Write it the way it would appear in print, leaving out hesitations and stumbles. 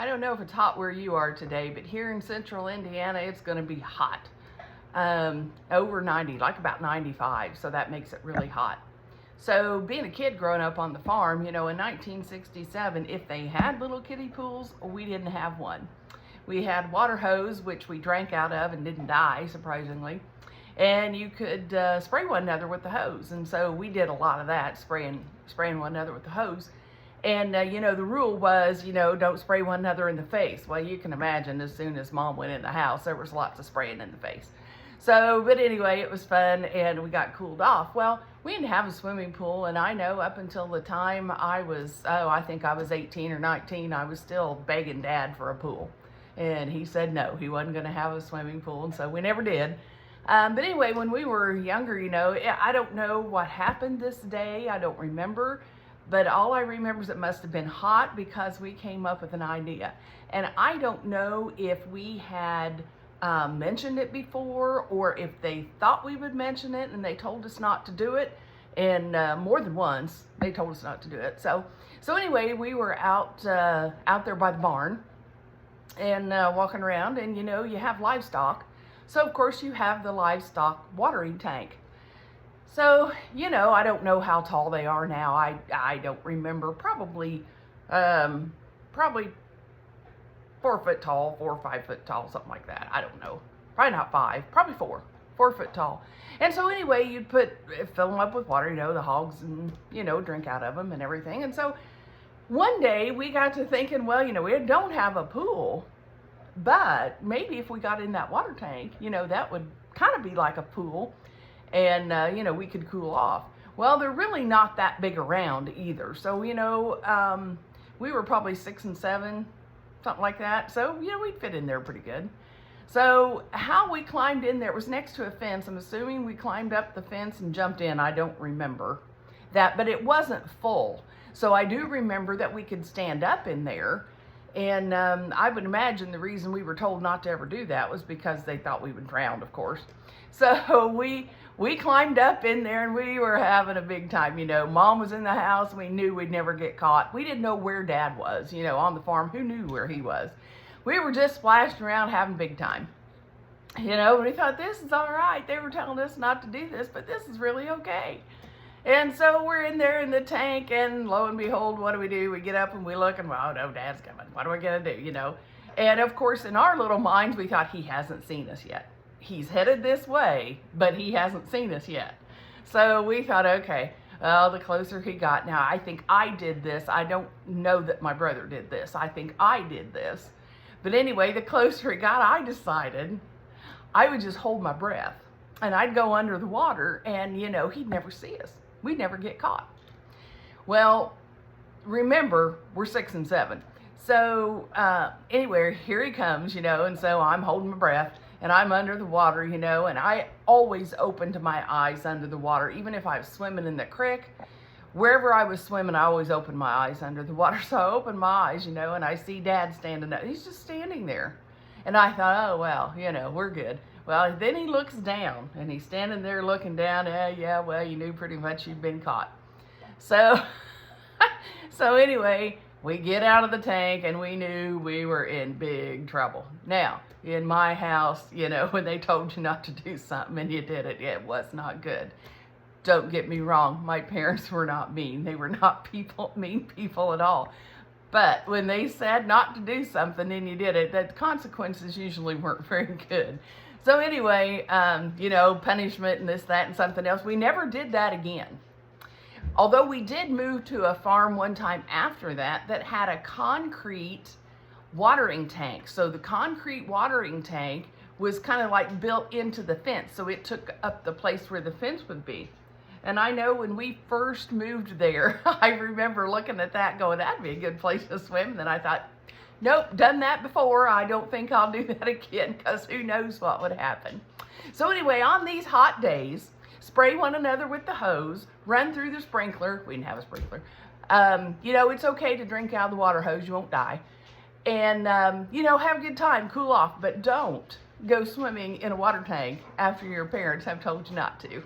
I don't know if it's hot where you are today, but here in central Indiana, it's going to be hot. Over 90, like about 95, so that makes it really hot. So being a kid growing up on the farm, in 1967, if they had little kiddie pools, we didn't have one. We had water hose, which we drank out of and didn't die, surprisingly. And you could spray one another with the hose. And so we did a lot of that, spraying one another with the hose. And, the rule was, don't spray one another in the face. Well, you can imagine as soon as Mom went in the house, there was lots of spraying in the face. So, but anyway, it was fun and we got cooled off. Well, we didn't have a swimming pool, and I know up until the time I was, I think I was 18 or 19, I was still begging Dad for a pool. And he said no, he wasn't going to have a swimming pool, and so we never did. But anyway, when we were younger, I don't know what happened this day. I don't remember. But all I remember is it must have been hot because we came up with an idea. And I don't know if we had mentioned it before or if they thought we would mention it and they told us not to do it. And more than once, they told us not to do it. So anyway, we were out there by the barn and walking around, and you have livestock. So of course you have the livestock watering tank. So, I don't know how tall they are now. I don't remember. Probably 4 foot tall, 4 or 5 foot tall, something like that. I don't know. Probably not 5, probably 4 foot tall. And so anyway, you'd fill them up with water, the hogs, and, drink out of them and everything. And so one day we got to thinking, well, we don't have a pool, but maybe if we got in that water tank, that would kind of be like a pool. And, we could cool off. Well, they're really not that big around either. So, we were probably 6 and 7, something like that. So, we'd fit in there pretty good. So how we climbed in there, it was next to a fence. I'm assuming we climbed up the fence and jumped in. I don't remember that, but it wasn't full. So I do remember that we could stand up in there. And I would imagine the reason we were told not to ever do that was because they thought we would drown, of course. So we climbed up in there and we were having a big time. Mom was in the house. We knew we'd never get caught. We didn't know where Dad was, on the farm. Who knew where he was? We were just splashing around having a big time. We thought, this is all right. They were telling us not to do this, but this is really okay. And so we're in there in the tank, and lo and behold, what do? We get up and we look, and oh no, Dad's coming. What are we gonna do, And of course, in our little minds, we thought, he hasn't seen us yet. He's headed this way, but he hasn't seen us yet. So we thought, okay, well, the closer he got. Now, I think I did this. I don't know that my brother did this. I think I did this. But anyway, the closer he got, I decided I would just hold my breath, and I'd go under the water, and, he'd never see us. We'd never get caught. Well, remember, we're 6 and 7. So anyway, here he comes, and so I'm holding my breath, and I'm under the water, and I always opened my eyes under the water. Even if I was swimming in the creek, wherever I was swimming, I always opened my eyes under the water. So I opened my eyes, and I see Dad standing up. He's just standing there. And I thought, oh, well, we're good. Well, then he looks down, and he's standing there looking down. Yeah, well, you knew pretty much you'd been caught. So, so anyway, we get out of the tank, and we knew we were in big trouble. Now, in my house, when they told you not to do something and you did it, it was not good. Don't get me wrong, my parents were not mean. They were not mean people at all. But when they said not to do something and you did it, the consequences usually weren't very good. So anyway, punishment and this, that, and something else. We never did that again. Although we did move to a farm one time after that had a concrete watering tank. So the concrete watering tank was kind of like built into the fence. So it took up the place where the fence would be. And I know when we first moved there, I remember looking at that going, that'd be a good place to swim. And then I thought, nope, done that before. I don't think I'll do that again, because who knows what would happen. So anyway, on these hot days, spray one another with the hose, run through the sprinkler. We didn't have a sprinkler. It's okay to drink out of the water hose. You won't die. And, have a good time, cool off. But don't go swimming in a water tank after your parents have told you not to.